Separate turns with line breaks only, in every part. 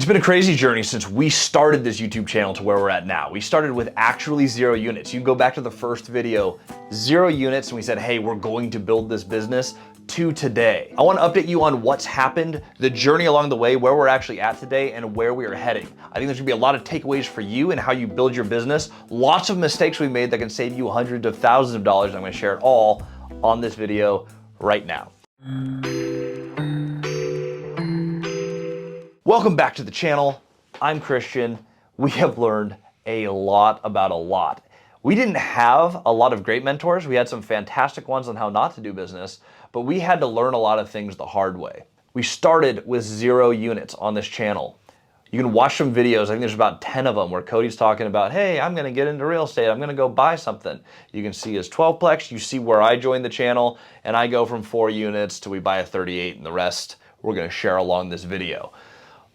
It's been a crazy journey since we started this YouTube channel to where we're at now. We started with actually 0 units. You can go back to the first video, 0 units, and we said, hey, we're going to build this business, to today. I want to update you on what's happened, the journey along the way, where we're actually at today, and where we are heading. I think there's gonna be a lot of takeaways for you and how you build your business. Lots of mistakes we made that can save you hundreds of thousands of dollars. I'm gonna share it all on this video right now. Welcome back to the channel. I'm Christian. We have learned a lot about a lot. We didn't have a lot of great mentors. We had some fantastic ones on how not to do business, but we had to learn a lot of things the hard way. We started with 0 units on this channel. You can watch some videos, I think there's about 10 of them, where Cody's talking about, hey, I'm gonna get into real estate, I'm gonna go buy something. You can see his 12plex, you see where I joined the channel, and I go from 4 units to we buy a 38, and the rest we're gonna share along this video.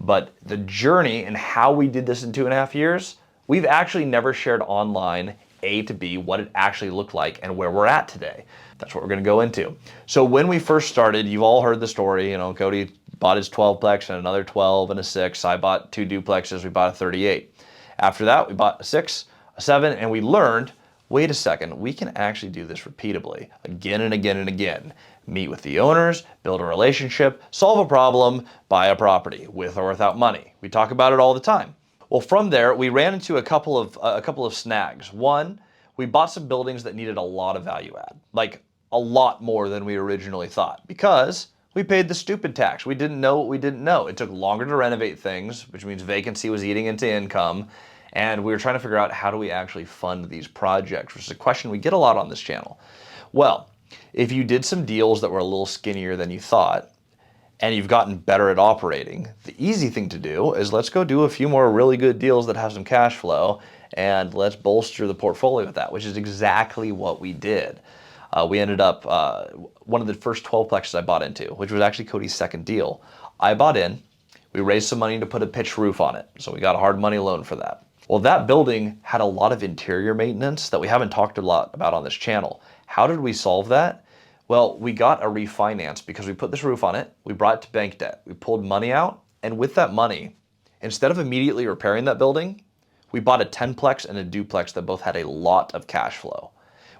But the journey and how we did this in 2.5 years, we've actually never shared online A to B what it actually looked like and where we're at today. That's what we're gonna go into. So when we first started, you've all heard the story, Cody bought his 12plex and another 12 and a 6. I bought 2 duplexes, we bought a 38. After that, we bought a 6, a 7, and we learned, wait a second, we can actually do this repeatably, again and again and again. Meet with the owners, build a relationship, solve a problem, buy a property, with or without money. We talk about it all the time. Well, from there, we ran into a couple of snags. One, we bought some buildings that needed a lot of value add, like a lot more than we originally thought, because we paid the stupid tax. We didn't know what we didn't know. It took longer to renovate things, which means vacancy was eating into income, and we were trying to figure out how do we actually fund these projects, which is a question we get a lot on this channel. Well, if you did some deals that were a little skinnier than you thought, and you've gotten better at operating, the easy thing to do is let's go do a few more really good deals that have some cash flow, and let's bolster the portfolio with that, which is exactly what we did. We ended up, one of the first 12plexes I bought into, which was actually Cody's second deal. I bought in, we raised some money to put a pitched roof on it, so we got a hard money loan for that. Well, that building had a lot of interior maintenance that we haven't talked a lot about on this channel. How did we solve that? Well, we got a refinance because we put this roof on it, we brought it to bank debt, we pulled money out, and with that money, instead of immediately repairing that building, we bought a 10plex and a duplex that both had a lot of cash flow.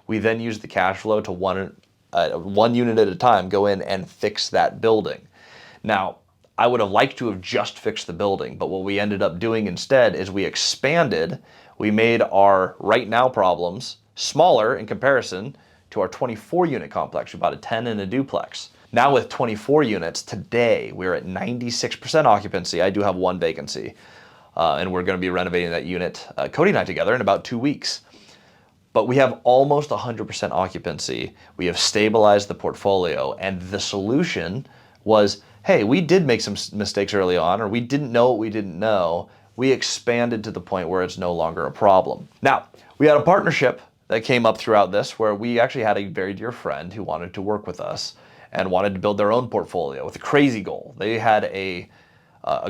We then used the cash flow to one unit at a time go in and fix that building. Now, I would have liked to have just fixed the building, but what we ended up doing instead is we expanded, we made our right now problems smaller in comparison to our 24 unit complex. We bought a 10 and a duplex. Now with 24 units, today we're at 96% occupancy. I do have 1 vacancy, and we're gonna be renovating that unit, Cody and I together, in about 2 weeks. But we have almost 100% occupancy. We have stabilized the portfolio, and the solution was, hey, we did make some mistakes early on, or we didn't know what we didn't know. We expanded to the point where it's no longer a problem. Now, we had a partnership that came up throughout this where we actually had a very dear friend who wanted to work with us and wanted to build their own portfolio with a crazy goal. They had a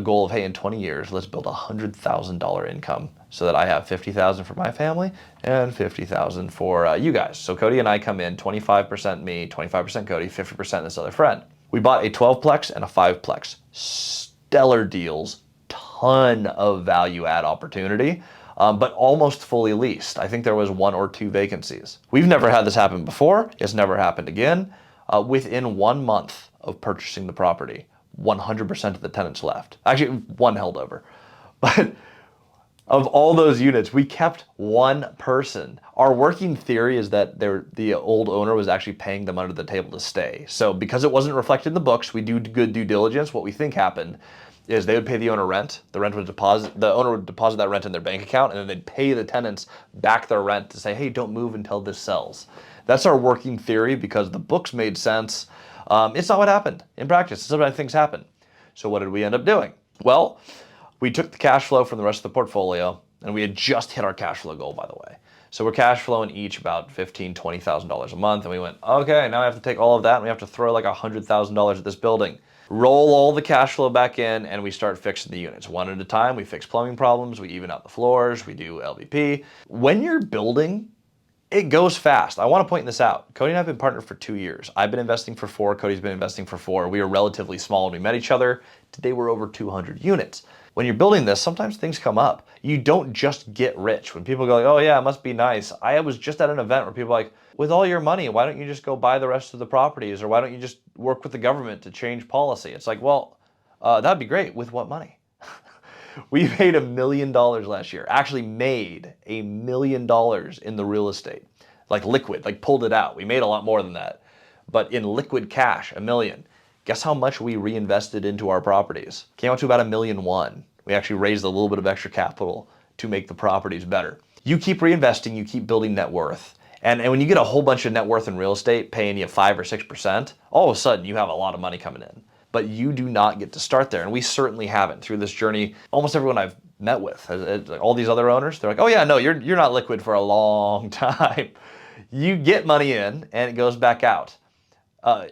goal of, hey, in 20 years, let's build $100,000 income so that I have $50,000 for my family and $50,000 for you guys. So Cody and I come in, 25% me, 25% Cody, 50% this other friend. We bought a 12plex and a 5plex. Stellar deals, ton of value add opportunity. But almost fully leased. I think there was 1 or 2 vacancies. We've never had this happen before. It's never happened again. Within 1 month of purchasing the property, 100% of the tenants left. Actually, 1 held over. But of all those units, we kept 1 person. Our working theory is that the old owner was actually paying them under the table to stay. So because it wasn't reflected in the books, we do good due diligence. What we think happened is they would pay the owner rent, the owner would deposit that rent in their bank account, and then they'd pay the tenants back their rent to say, hey, don't move until this sells. That's our working theory because the books made sense. It's not what happened in practice. Sometimes things happen. So what did we end up doing? Well, we took the cash flow from the rest of the portfolio, and we had just hit our cash flow goal, by the way. So we're cash flowing each about $15,000, $20,000 a month, and we went, okay, now we have to take all of that, and we have to throw like $100,000 at this building. Roll all the cash flow back in, and we start fixing the units. 1 at a time, we fix plumbing problems, we even out the floors, we do LVP. When you're building, it goes fast. I want to point this out. Cody and I have been partnered for 2 years. I've been investing for 4, Cody's been investing for 4. We were relatively small when we met each other. Today we're over 200 units. When you're building this, sometimes things come up. You don't just get rich. When people go like, oh yeah, it must be nice. I was just at an event where people are like, with all your money, why don't you just go buy the rest of the properties? Or why don't you just work with the government to change policy? It's like, well, that'd be great. With what money? We made $1 million last year. Actually made $1 million in the real estate. Like liquid, like pulled it out. We made a lot more than that. But in liquid cash, $1 million. Guess how much we reinvested into our properties? Came out to about $1.1 million. We actually raised a little bit of extra capital to make the properties better. You keep reinvesting, you keep building net worth. And when you get a whole bunch of net worth in real estate paying you 5 or 6%, all of a sudden you have a lot of money coming in. But you do not get to start there. And we certainly haven't through this journey. Almost everyone I've met with, all these other owners, they're like, oh yeah, no, you're not liquid for a long time. You get money in and it goes back out.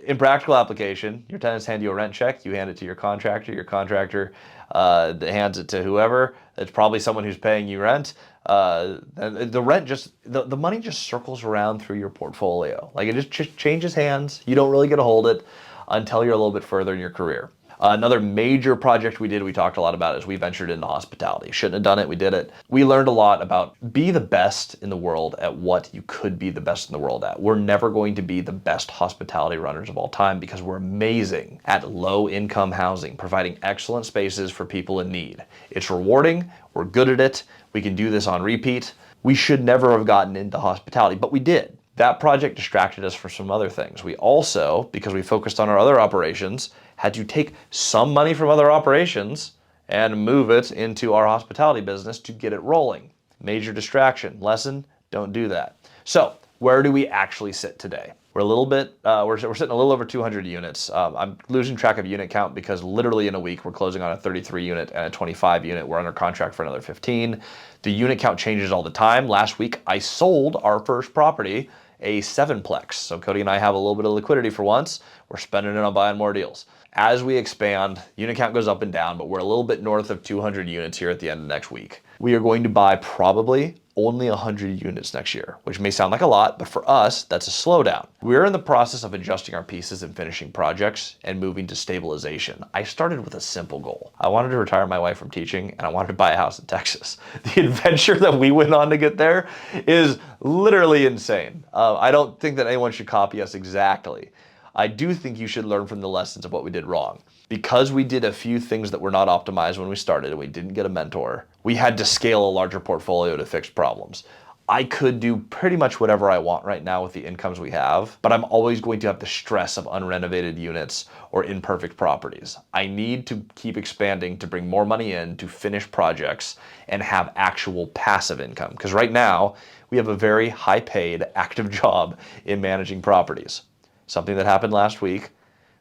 In practical application, your tenants hand you a rent check, you hand it to your contractor hands it to whoever. It's probably someone who's paying you rent. The rent the money just circles around through your portfolio. Like it just changes hands. You don't really get to hold it until you're a little bit further in your career. Another major project we talked a lot about is we ventured into hospitality. Shouldn't have done it, we did it. We learned a lot about be the best in the world at what you could be the best in the world at. We're never going to be the best hospitality runners of all time because we're amazing at low income housing, providing excellent spaces for people in need. It's rewarding, we're good at it, we can do this on repeat. We should never have gotten into hospitality, but we did. That project distracted us from some other things. We also, because we focused on our other operations, had to take some money from other operations and move it into our hospitality business to get it rolling. Major distraction. Lesson, don't do that. So where do we actually sit today? We're a little bit, we're sitting a little over 200 units. I'm losing track of unit count because literally in a week we're closing on a 33 unit and a 25 unit. We're under contract for another 15. The unit count changes all the time. Last week I sold our first property, a 7-plex. So Cody and I have a little bit of liquidity for once. We're spending it on buying more deals. As we expand, unit count goes up and down, but we're a little bit north of 200 units here at the end of next week. We are going to buy probably only 100 units next year, which may sound like a lot, but for us, that's a slowdown. We're in the process of adjusting our pieces and finishing projects and moving to stabilization. I started with a simple goal. I wanted to retire my wife from teaching and I wanted to buy a house in Texas. The adventure that we went on to get there is literally insane. I don't think that anyone should copy us exactly. I do think you should learn from the lessons of what we did wrong. Because we did a few things that were not optimized when we started and we didn't get a mentor, we had to scale a larger portfolio to fix problems. I could do pretty much whatever I want right now with the incomes we have, but I'm always going to have the stress of unrenovated units or imperfect properties. I need to keep expanding to bring more money in to finish projects and have actual passive income. Because right now, we have a very high-paid, active job in managing properties. Something that happened last week,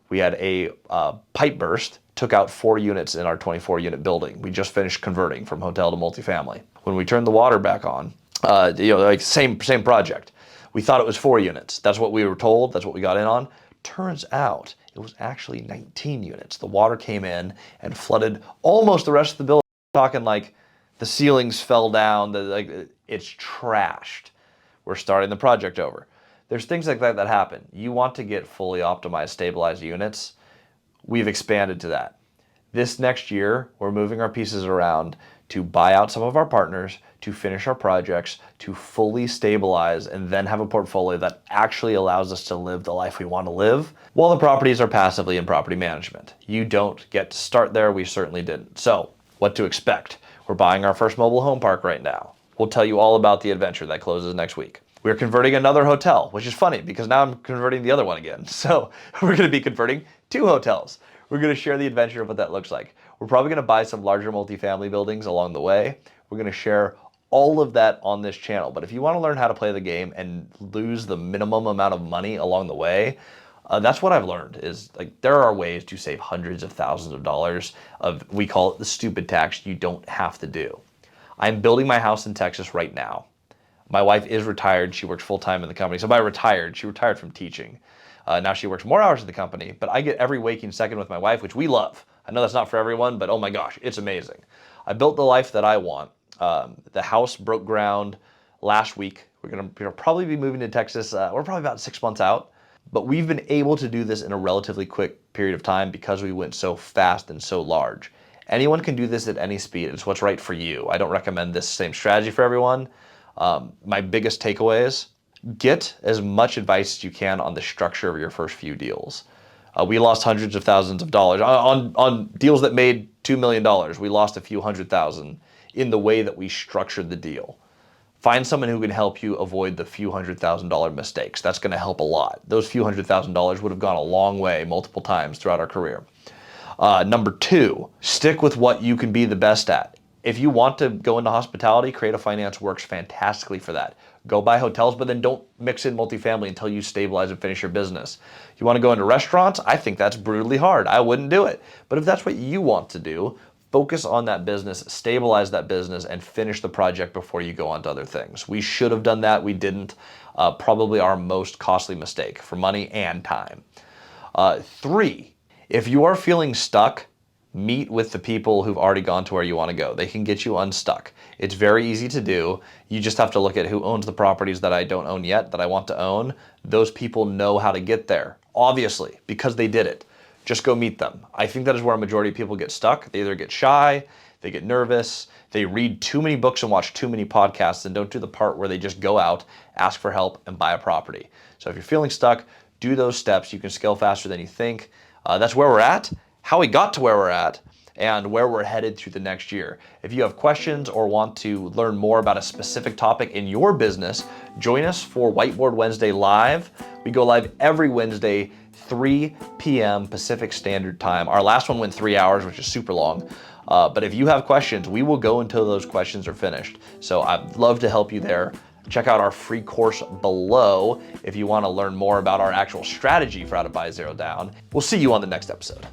we had a pipe burst, took out 4 units in our 24-unit building. We just finished converting from hotel to multifamily. When we turned the water back on, like same project. We thought it was 4 units. That's what we were told. That's what we got in on. Turns out it was actually 19 units. The water came in and flooded almost the rest of the building. We're talking like the ceilings fell down. It's trashed. We're starting the project over. There's things like that happen. You want to get fully optimized, stabilized units. We've expanded to that. This next year, we're moving our pieces around to buy out some of our partners, to finish our projects, to fully stabilize, and then have a portfolio that actually allows us to live the life we want to live while the properties are passively in property management. You don't get to start there. We certainly didn't. So what to expect? We're buying our first mobile home park right now. We'll tell you all about the adventure that closes next week. We're converting another hotel, which is funny because now I'm converting the other one again. So we're going to be converting 2 hotels. We're going to share the adventure of what that looks like. We're probably going to buy some larger multifamily buildings along the way. We're going to share all of that on this channel. But if you want to learn how to play the game and lose the minimum amount of money along the way, that's what I've learned is like there are ways to save hundreds of thousands of dollars of, we call it the stupid tax you don't have to do. I'm building my house in Texas right now. My wife is retired. She works full-time in the company. So by retired, she retired from teaching. Now she works more hours in the company, but I get every waking second with my wife, which we love. I know that's not for everyone, but oh my gosh, it's amazing. I built the life that I want. The house broke ground last week. We're going to probably be moving to Texas. We're probably about 6 months out, but we've been able to do this in a relatively quick period of time because we went so fast and so large. Anyone can do this at any speed. It's what's right for you. I don't recommend this same strategy for everyone. My biggest takeaways: get as much advice as you can on the structure of your first few deals. We lost hundreds of thousands of dollars on deals that made $2 million. We lost a few $100,000 in the way that we structured the deal. Find someone who can help you avoid the few $100,000 mistakes. That's going to help a lot. Those few $100,000 would have gone a long way multiple times throughout our career. Number two, stick with what you can be the best at. If you want to go into hospitality, creative finance works fantastically for that. Go buy hotels, but then don't mix in multifamily until you stabilize and finish your business. You want to go into restaurants? I think that's brutally hard. I wouldn't do it. But if that's what you want to do, focus on that business, stabilize that business, and finish the project before you go on to other things. We should have done that. We didn't. Probably our most costly mistake for money and time. Three, if you are feeling stuck, meet with the people who've already gone to where you want to go. They can get you unstuck. It's very easy to do. You just have to look at who owns the properties that I don't own yet, that I want to own. Those people know how to get there, obviously, because they did it. Just go meet them. I think that is where a majority of people get stuck. They either get shy, they get nervous, they read too many books and watch too many podcasts and don't do the part where they just go out, ask for help, and buy a property. So if you're feeling stuck, do those steps. You can scale faster than you think. That's where we're at, how we got to where we're at, and where we're headed through the next year. If you have questions or want to learn more about a specific topic in your business, join us for Whiteboard Wednesday Live. We go live every Wednesday, 3 p.m. Pacific Standard Time. Our last one went 3 hours, which is super long. But if you have questions, we will go until those questions are finished. So I'd love to help you there. Check out our free course below if you want to learn more about our actual strategy for how to buy zero down. We'll see you on the next episode.